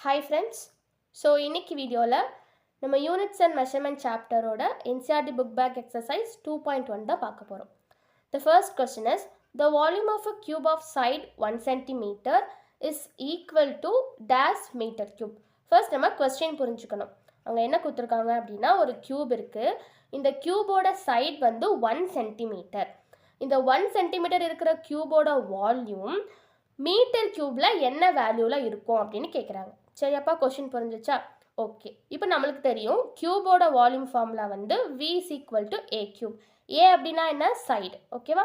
Hi friends. So இன்னைக்கு வீடியோவில் நம்ம யூனிட்ஸ் அண்ட் மெஷர்மெண்ட் சாப்டரோட NCERT book bag exercise 2.1 தான் பார்க்க போகிறோம். The first question is the volume of a cube of side 1 centimeter is equal to dash meter cube. First நம்ம question புரிஞ்சுக்கணும். அவங்க என்ன கொடுத்துருக்காங்க அப்படின்னா ஒரு கியூப் இருக்குது. இந்த கியூபோட சைட் வந்து 1 சென்டிமீட்டர். இந்த 1 சென்டிமீட்டர் இருக்கிற கியூபோட வால்யூம் மீட்டர் கியூப்ல என்ன வேல்யூவில் இருக்கும் அப்படின்னு கேட்குறாங்க. சரியாப்பா, கொஷின் புரிஞ்சிச்சா? ஓகே, இப்போ நம்மளுக்கு தெரியும் கியூபோட வால்யூம் ஃபார்முலா வந்து V is equal to A cube. A அப்படின்னா என்ன? சைடு. ஓகேவா?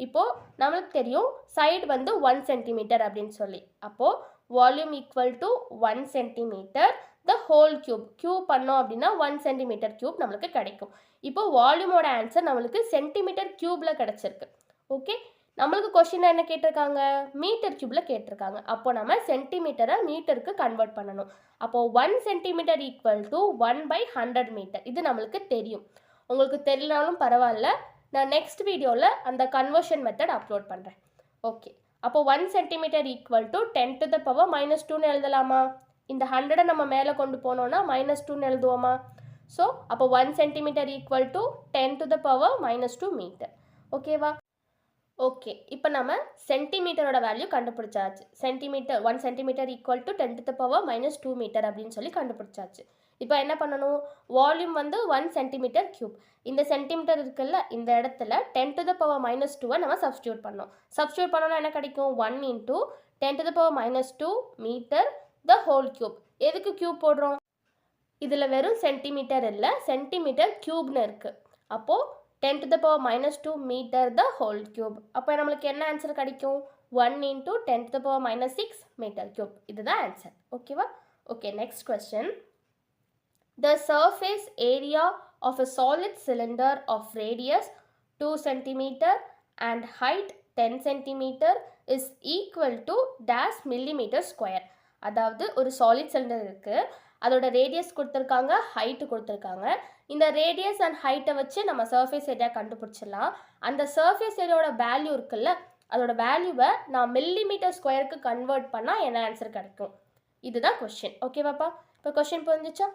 இப்போது நம்மளுக்கு தெரியும் சைடு வந்து 1 சென்டிமீட்டர் அப்படின்னு சொல்லி. அப்போது volume equal to 1 centimetre the whole cube. Cube பண்ணோம் அப்படின்னா 1 சென்டிமீட்டர் கியூப் நம்மளுக்கு கிடைக்கும். இப்போது வால்யூமோட ஆன்சர் நம்மளுக்கு சென்டிமீட்டர் கியூபில் கிடச்சிருக்கு. ஓகே, நம்மளுக்கு கொஸ்டின் என்ன கேட்டிருக்காங்க? மீட்டர் கியூபில் கேட்டிருக்காங்க. அப்போ நம்ம சென்டிமீட்டரை மீட்டருக்கு கன்வெர்ட் பண்ணணும். அப்போது 1 சென்டிமீட்டர் ஈக்குவல் டு 1/100 மீட்டர். இது நம்மளுக்கு தெரியும். உங்களுக்கு தெரியலனாலும் பரவாயில்ல, நான் நெக்ஸ்ட் வீடியோவில் அந்த கன்வர்ஷன் மெத்தட் அப்லோட் பண்ணுறேன். ஓகே, அப்போ 1 சென்டிமீட்டர் ஈக்குவல் டு 10⁻⁻²ன்னு எழுதலாமா? இந்த 100 நம்ம மேலே கொண்டு போனோன்னா -2ன்னு எழுதுவோமா? ஸோ அப்போ 1 சென்டிமீட்டர் ஈக்குவல் டு 10⁻⁻² மீட்டர். ஓகேவா? ஓகே, இப்போ நம்ம சென்டிமீட்டரோட வேல்யூ கண்டுபிடிச்சாச்சு. 1 சென்டிமீட்டர் ஈக்குவல் டு 10⁻⁻² மீட்டர் அப்படின்னு சொல்லி கண்டுபிடிச்சாச்சு. இப்போ என்ன பண்ணணும்? வால்யூம் வந்து 1 சென்டிமீட்டர் கியூப். இந்த சென்டிமீட்டர் இருக்குல்ல, இந்த இடத்துல 10⁻⁻²வை நம்ம சப்ஸ்டியூட் பண்ணோம். சப்ஸ்டியூட் பண்ணோன்னா என்ன கிடைக்கும்? 1 × 10⁻⁻² மீட்டர் த ஹோல் கியூப். எதுக்கு கியூப் போடுறோம்? இதில் வெறும் சென்டிமீட்டர் இல்லை, சென்டிமீட்டர் கியூப்னு இருக்குது. அப்போது 10⁻⁻² மீட்டர் த ஹோல் கியூப். அப்போ நம்மளுக்கு என்ன ஆன்சர் கிடைக்கும்? 1 × 10⁻⁻6 மீட்டர் கியூப். இதுதான் ஆன்சர். ஓகேவா? Okay, next question. The surface area of a solid cylinder of radius 2 cm and height 10 cm is equal to dash millimeter square. அதாவது ஒரு சாலிட் சிலிண்டர் இருக்குது, அதோட ரேடியஸ் கொடுத்துருக்காங்க, ஹைட்டு கொடுத்துருக்காங்க. இந்த ரேடியஸ் அண்ட் ஹைட்டை வச்சு நம்ம சர்ஃபேஸ் ஏரியா கண்டுபிடிச்சிடலாம். அந்த சர்ஃபேஸ் ஏரியாவோட வேல்யூ இருக்குல்ல, அதோட வேல்யூவை நான் மில்லிமீட்டர் ஸ்கொயருக்கு கன்வெர்ட் பண்ணால் என்ன ஆன்சர் கிடைக்கும்? இதுதான் கொஸ்டின். ஓகேவாப்பா? இப்போ கொஸ்டின் புரிஞ்சிச்சா?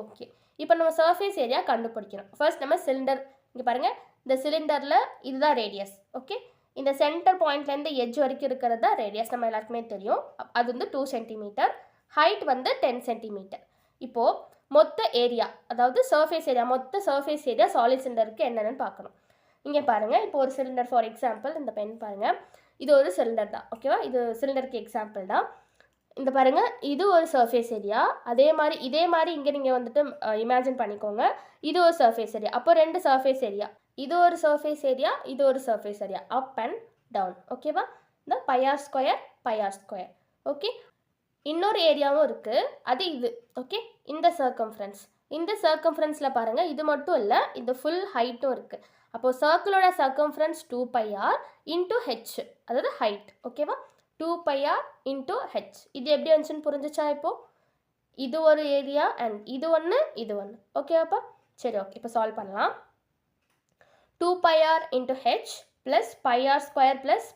ஓகே, இப்போ நம்ம சர்ஃபேஸ் ஏரியா கண்டுபிடிக்கணும். ஃபர்ஸ்ட் நம்ம சிலிண்டர், இங்கே பாருங்கள், இந்த சிலிண்டரில் இதுதான் ரேடியஸ். ஓகே, இந்த சென்டர் பாயிண்ட்லேருந்து எட்ஜ் வரைக்கும் இருக்கிறது தான் ரேடியஸ், நம்ம எல்லாருக்குமே தெரியும். அது வந்து 2 சென்டிமீட்டர், ஹைட் வந்து 10 சென்டிமீட்டர். இப்போது மொத்த ஏரியா, அதாவது சர்ஃபேஸ் ஏரியா, மொத்த சர்ஃபேஸ் ஏரியா சாலிட் சிலிண்டருக்கு என்னென்னு பார்க்கணும். இங்கே பாருங்கள், இப்போ ஒரு சிலிண்டர், ஃபார் எக்ஸாம்பிள் இந்த பென் பாருங்கள், இது ஒரு சிலிண்டர் தான். ஓகேவா? இது சிலிண்டருக்கு எக்ஸாம்பிள் தான். இந்த பாருங்கள், இது ஒரு சர்ஃபேஸ் ஏரியா. இதே மாதிரி இங்கே நீங்கள் வந்துட்டு இமேஜின் பண்ணிக்கோங்க, இது ஒரு சர்ஃபேஸ் ஏரியா. அப்போ 2 சர்ஃபேஸ் ஏரியா, இது ஒரு சர்ஃபேஸ் ஏரியா, இது ஒரு surface area, up and down. ஓகேவா? இந்த πr². ஓகே, இன்னொரு ஏரியாவும் இருக்குது, அது இது. ஓகே, இந்த சர்க்கம்ஃபரன்ஸில் பாருங்கள், இது மட்டும் இல்லை, இந்த ஃபுல் ஹைட்டும் இருக்குது. அப்போது சர்க்கிளோட சர்க்கம்ஃபரன்ஸ் 2πr × h, அதாவது ஹைட். ஓகேவா? 2πr × h. இது எப்படி வந்துச்சுன்னு புரிஞ்சிச்சா? இப்போது இது ஒரு ஏரியா அண்ட் இது ஒன்று, இது ஒன்று. ஓகேவாப்பா? சரி, ஓகே, இப்போ சால்வ் பண்ணலாம். 2πr × h plus πr²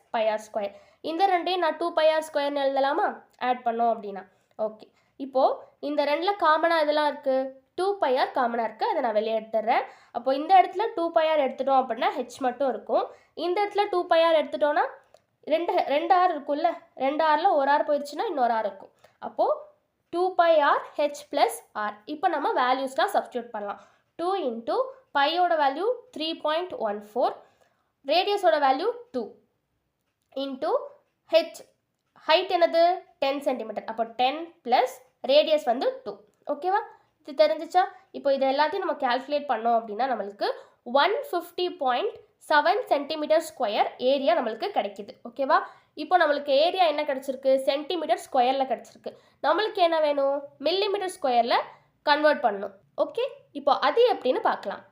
+ πr². இந்த ரெண்டையும் நான் 2πr² எழுதலாமா? ஆட் பண்ணோம் அப்படின்னா. ஓகே, இப்போது இந்த ரெண்டில் காமனாக இதெல்லாம் இருக்குது, 2πr காமனாக இருக்குது, அதை நான் வெளியே எடுத்துடுறேன். அப்போது இந்த இடத்துல 2πr எடுத்துட்டோம் அப்படின்னா h மட்டும் இருக்கும். இந்த இடத்துல 2πr எடுத்துட்டோன்னா ரெண்டு ஆர் இருக்கும்ல, 2 ஆரில் ஒரு ஆர் போயிடுச்சுன்னா இன்னொரு ஆர் இருக்கும். அப்போது 2πr h + r. இப்போ நம்ம வேல்யூஸ்லாம் சப்ஸ்டியூட் பண்ணலாம். 2 × பையோட வேல்யூ 3.14, ரேடியஸோட வேல்யூ 2 × h, ஹைட் என்னது? 10 சென்டிமீட்டர். அப்போ 10 + ரேடியஸ் வந்து 2. ஓகேவா? இது தெரிஞ்சிச்சா? இப்போ இது எல்லாத்தையும் நம்ம கால்குலேட் பண்ணோம் அப்படின்னா நம்மளுக்கு 150.7 சென்டிமீட்டர் ஸ்கொயர் ஏரியா நம்மளுக்கு கிடைக்கிது. ஓகேவா? இப்போ நம்மளுக்கு ஏரியா என்ன கிடச்சிருக்கு? சென்டிமீட்டர் ஸ்கொயரில் கிடச்சிருக்கு. நம்மளுக்கு என்ன வேணும்? மில்லிமீட்டர் ஸ்கொயரில் கன்வெர்ட் பண்ணணும். ஓகே, இப்போ அது எப்படின்னு பார்க்கலாம்.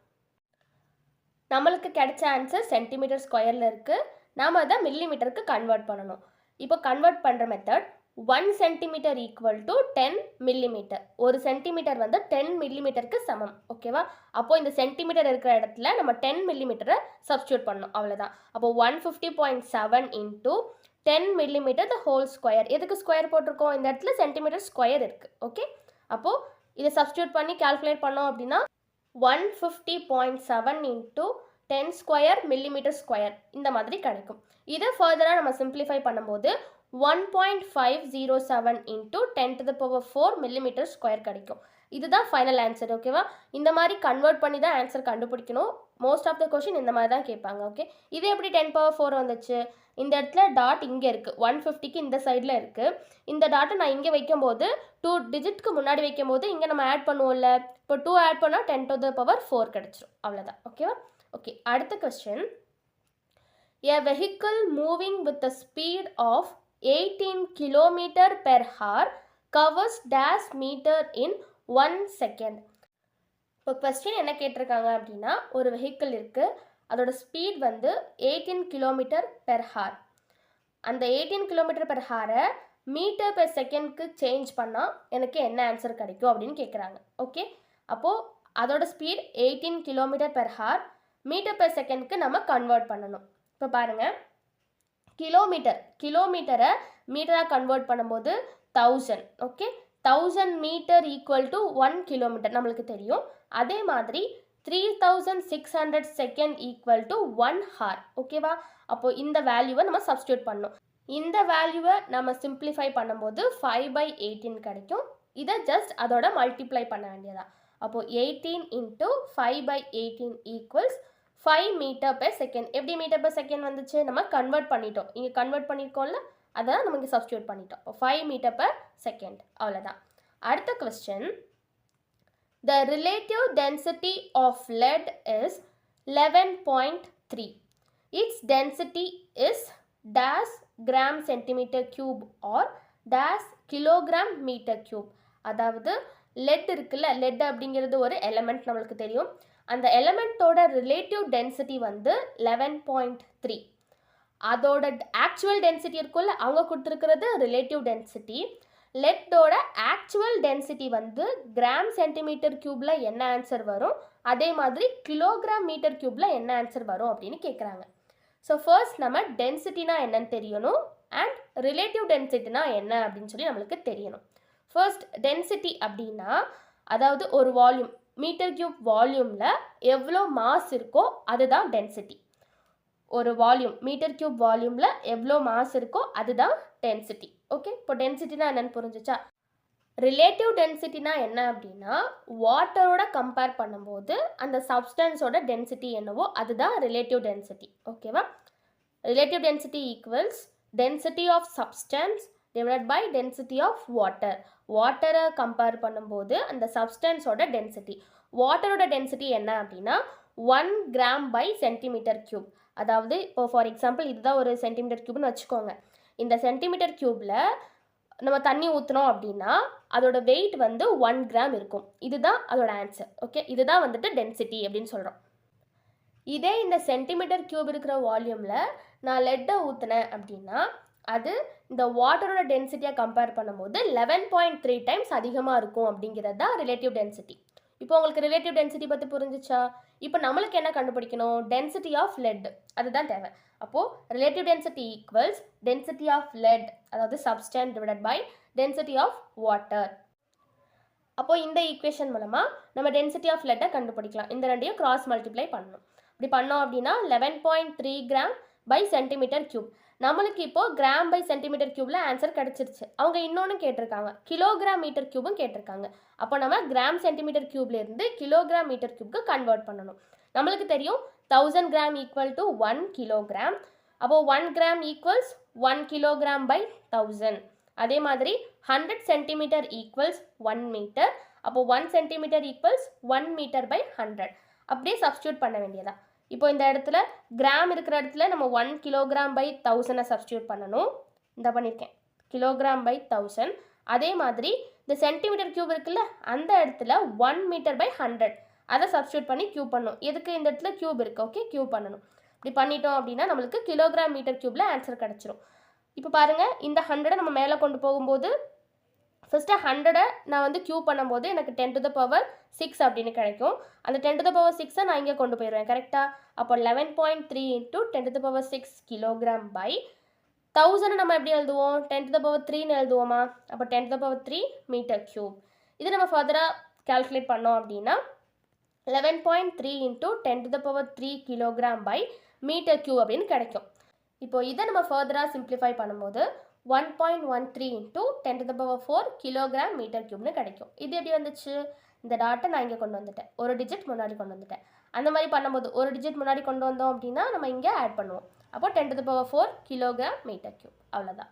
நம்மளுக்கு கிடைச்ச ஆன்சர் சென்டிமீட்டர் ஸ்கொயரில் இருக்குது, நாம் அதை மில்லிமீட்டருக்கு கன்வெர்ட் பண்ணணும். இப்போ கன்வெர்ட் பண்ணுற method, 1 centimetre equal to 10 millimetre. ஒரு சென்டிமீட்டர் வந்து 10 மில்லிமீட்டருக்கு சமம். ஓகேவா? அப்போது இந்த சென்டிமீட்டர் இருக்கிற இடத்துல நம்ம 10 மில்லிமீட்டரை சப்ஸ்டியூட் பண்ணணும், அவ்வளோதான். அப்போது 150.7 × 10 millimeter the whole square. எதுக்கு ஸ்கொயர் போட்டிருக்கோம்? இந்த இடத்துல சென்டிமீட்டர் ஸ்கொயர் இருக்குது. ஓகே, அப்போது இதை சப்ஸ்டியூட் பண்ணி கால்குலேட் பண்ணோம் அப்படின்னா 150.7 into 10 ஸ்கொயர் millimeter ஸ்கொயர் இந்த மாதிரி கிடைக்கும். இதை ஃபர்தராக நம்ம சிம்பிளிஃபை பண்ணும்போது 1.507 into 10 to the power 4 millimeter square கிடைக்கும். இதுதான் ஃபைனல் ஆன்சர். ஓகேவா? இந்த மாதிரி கன்வெர்ட் பண்ணி தான் ஆன்சர் கண்டுபிடிக்கணும். மோஸ்ட் ஆஃப் த கொஷின் இந்த மாதிரி தான் கேட்பாங்க. ஓகே, இது எப்படி 10 power 4 வந்துச்சு? இந்த இடத்துல டாட் இங்கே இருக்குது, 150க்கு இந்த சைடில் இருக்குது. இந்த டாட்டை நான் இங்கே வைக்கும்போது 2 டிஜிட்க்கு முன்னாடி வைக்கும்போது இங்கே நம்ம ஆட் பண்ணுவோம்ல, இப்போ 2 ஆட் பண்ணால் 10 to the power 4 கிடச்சிரும். அவ்வளோதான். ஓகேவா? ஓகே, அடுத்த question. A vehicle moving with a speed of 18 km per hour covers dash meter in 1 second. இப்போ கொஸ்டின் என்ன கேட்டிருக்காங்க அப்படின்னா, ஒரு வெஹிக்கிள் இருக்குது, அதோட ஸ்பீட் வந்து 18 km per hour. அந்த 18 km per hour metre per செகண்ட்க்கு சேஞ்ச் பண்ணால் எனக்கு என்ன ஆன்சர் கிடைக்கும் அப்படின்னு கேட்குறாங்க. ஓகே, அப்போது அதோட speed 18 km per hour, metre per செகண்ட்க்கு நம்ம கன்வெர்ட் பண்ணணும். இப்போ பாருங்கள், கிலோமீட்டரை மீட்டராக கன்வெர்ட் பண்ணும்போது 1000. Okay, 1000 metre equal to 1 kilometre நம்மளுக்கு தெரியும். அதே மாதிரி 3600 செகண்ட் ஈக்குவல் டு 1 hour. ஓகேவா? அப்போது இந்த வேல்யூவை நம்ம சப்ஸ்டியூட் பண்ணணும். இந்த வேல்யூவை நம்ம சிம்பிளிஃபை பண்ணும்போது 5/18 கிடைக்கும். இதை ஜஸ்ட் அதோட மல்டிப்ளை பண்ண வேண்டியதா. அப்போது 18 into 5/18 equals 5 metre per second. எப்படி மீட்டர் பெர் செகண்ட் வந்துச்சு? நம்ம கன்வெர்ட் பண்ணிட்டோம். இங்கே கன்வெர்ட் பண்ணியிருக்கோம்ல, அதான் நம்ம இங்கே சப்ஸ்டியூட் பண்ணிட்டோம். இப்போ 5 மீட்டர் பெர் செகண்ட். அவ்வளோதான். அடுத்த question. The relative density of lead is 11.3. Its density is dash gram centimeter cube or dash kilogram meter cube. அதாவது லெட் இருக்குல்ல, லெட் அப்படிங்கிறது ஒரு எலமெண்ட் நம்மளுக்கு தெரியும். அந்த எலமெண்ட்டோட ரிலேட்டிவ் டென்சிட்டி வந்து 11.3. அதோட ஆக்சுவல் டென்சிட்டி இருக்குல்ல, அவங்க கொடுத்துருக்கிறது ரிலேட்டிவ் டென்சிட்டி. லெட்டோட ஆக்சுவல் டென்சிட்டி வந்து கிராம் சென்டிமீட்டர் கியூப்பில் என்ன ஆன்சர் வரும், அதே மாதிரி கிலோகிராம் மீட்டர் கியூப்பில் என்ன ஆன்சர் வரும் அப்படின்னு கேட்குறாங்க. ஸோ ஃபர்ஸ்ட் நம்ம டென்சிட்டினா என்னன்னு தெரியணும், அண்ட் ரிலேட்டிவ் டென்சிட்டினா என்ன அப்படின்னு சொல்லி நம்மளுக்கு தெரியணும். ஃபர்ஸ்ட் டென்சிட்டி அப்படின்னா, அதாவது ஒரு வால்யூம், மீட்டர் கியூப் வால்யூமில் எவ்வளோ மாஸ் இருக்கோ அதுதான் டென்சிட்டி. ஒரு வால்யூம், மீட்டர் கியூப் வால்யூமில் எவ்வளோ மாஸ் இருக்கோ அதுதான் டென்சிட்டி. ஓகே, இப்போ டென்சிட்டினா என்னென்னு புரிஞ்சிச்சா? ரிலேட்டிவ் டென்சிட்டினா என்ன அப்படின்னா, வாட்டரோட கம்பேர் பண்ணும்போது அந்த சப்ஸ்டன்ஸோட டென்சிட்டி என்னவோ அதுதான் ரிலேட்டிவ் டென்சிட்டி. ஓகேவா? Relative density equals density of substance divide by density of water. வாட்டரை கம்பேர் பண்ணும்போது அந்த சப்ஸ்டன்ஸோட டென்சிட்டி. வாட்டரோட டென்சிட்டி என்ன அப்படின்னா 1 கிராம் பை சென்டிமீட்டர் கியூப். அதாவது இப்போ ஃபார் எக்ஸாம்பிள் இதுதான் ஒரு சென்டிமீட்டர் கியூப்னு வச்சுக்கோங்க. இந்த சென்டிமீட்டர் கியூப்பில் நம்ம தண்ணி ஊற்றினோம் அப்படின்னா அதோட வெயிட் வந்து 1 கிராம் இருக்கும். இதுதான் அதோட ஆன்சர். ஓகே, இதுதான் வந்துட்டு டென்சிட்டி அப்படின்னு சொல்கிறோம். இதே இந்த சென்டிமீட்டர் கியூப் இருக்கிற வால்யூமில் நான் லெட்டை ஊற்றினேன் அப்படின்னா அது இந்த வாட்டரோட டென்சிட்டியாக கம்பேர் பண்ணும்போது 11.3 டைம்ஸ் அதிகமாக இருக்கும் அப்படிங்கிறது தான் ரிலேட்டிவ் டென்சிட்டி. இப்போ உங்களுக்கு ரிலேட்டிவ் டென்சிட்டி பற்றி புரிஞ்சிச்சா? இப்போ நம்மளுக்கு என்ன கண்டுபிடிக்கணும்? டென்சிட்டி ஆஃப் லெட், அதுதான் தேவை. அப்போது relative density equals density of lead, அதாவது substance divided by density of water. அப்போது இந்த ஈக்குவேஷன் மூலமாக நம்ம டென்சிட்டி ஆஃப் லெட்டை கண்டுபிடிக்கலாம். இந்த ரெண்டையும் கிராஸ் மல்டிப்ளை பண்ணணும். இப்படி பண்ணோம் அப்படின்னா 11.3 கிராம் பை சென்டிமீட்டர் கியூப். நம்மளுக்கு இப்போது கிராம் பை சென்டிமீட்டர் கியூப்பில் ஆன்சர் கிடச்சிருச்சு. அவங்க இன்னொன்று கேட்டிருக்காங்க, கிலோகிராம் மீட்டர் கியூபும் கேட்டிருக்காங்க. அப்போ நம்ம கிராம் சென்டிமீட்டர் கியூப்லேருந்து கிலோகிராம் மீட்டர் கியூப்க்கு கன்வெர்ட் பண்ணணும். நம்மளுக்கு தெரியும் 1000 கிராம் ஈக்குவல் டு 1 கிலோகிராம். அப்போது 1 கிராம் ஈக்குவல்ஸ் 1 கிலோகிராம் பை 1000. அதே மாதிரி 100 சென்டிமீட்டர் ஈக்குவல்ஸ் 1 மீட்டர். அப்போது 1 சென்டிமீட்டர் ஈக்குவல்ஸ் 1 மீட்டர் பை 100. அப்படியே சப்ஸ்டியூட் பண்ண வேண்டியதா. இப்போ இந்த இடத்துல கிராம் இருக்கிற இடத்துல நம்ம 1 கிலோகிராம் பை 1000 சப்ஸ்டியூட் பண்ணணும். இந்த பண்ணியிருக்கேன், கிலோகிராம் பை 1000. அதே மாதிரி இந்த சென்டிமீட்டர் கியூப் இருக்குல்ல, அந்த இடத்துல 1 மீட்டர் பை 100 அதை சப்ஸ்டியூட் பண்ணி கியூப் பண்ணணும். எதுக்கு? இந்த இடத்துல கியூப் இருக்குது. ஓகே, கியூப் பண்ணணும். இப்படி பண்ணிட்டோம் அப்படின்னா நம்மளுக்கு கிலோகிராம் மீட்டர் கியூப்பில் ஆன்சர் கிடச்சிரும். இப்போ பாருங்கள், இந்த 100 நம்ம மேலே கொண்டு போகும்போது ஃபஸ்ட்டு 100 நான் வந்து கியூப் பண்ணும்போது எனக்கு 10 to the power 6 அப்படின்னு கிடைக்கும். அந்த 10 to the power 6 நான் இங்கே கொண்டு போயிடுவேன். கரெக்டாக? அப்போ 11.3 into 10 to the power 6 kilogram by 1000 நம்ம எப்படி எழுதுவோம்? 10 to the power 3ன்னு எழுதுவோமா? அப்போ 10 to the power 3 metre cube. இது நம்ம ஃபர்தராக கால்குலேட் பண்ணோம் அப்படின்னா 11.3 into 10 to the power 3 kilogram by meter cube அப்படின்னு கிடைக்கும். இப்போ இதை நம்ம ஃபர்தராக சிம்பிளிஃபை பண்ணும்போது 1.13 into 10 to the power 4 kilogram metre கியூப்னு கிடைக்கும். இது எப்படி வந்துச்சு? இந்த டாட்டை நான் இங்கே கொண்டு வந்துட்டேன், ஒரு டிஜிட் முன்னாடி கொண்டு வந்துட்டேன். அந்த மாதிரி பண்ணும்போது ஒரு டிஜிட் முன்னாடி கொண்டு வந்தோம் அப்படின்னா நம்ம இங்கே ஆட் பண்ணுவோம். அப்போ 10 to the power 4 kilogram metre cube. அவ்வளோதான்.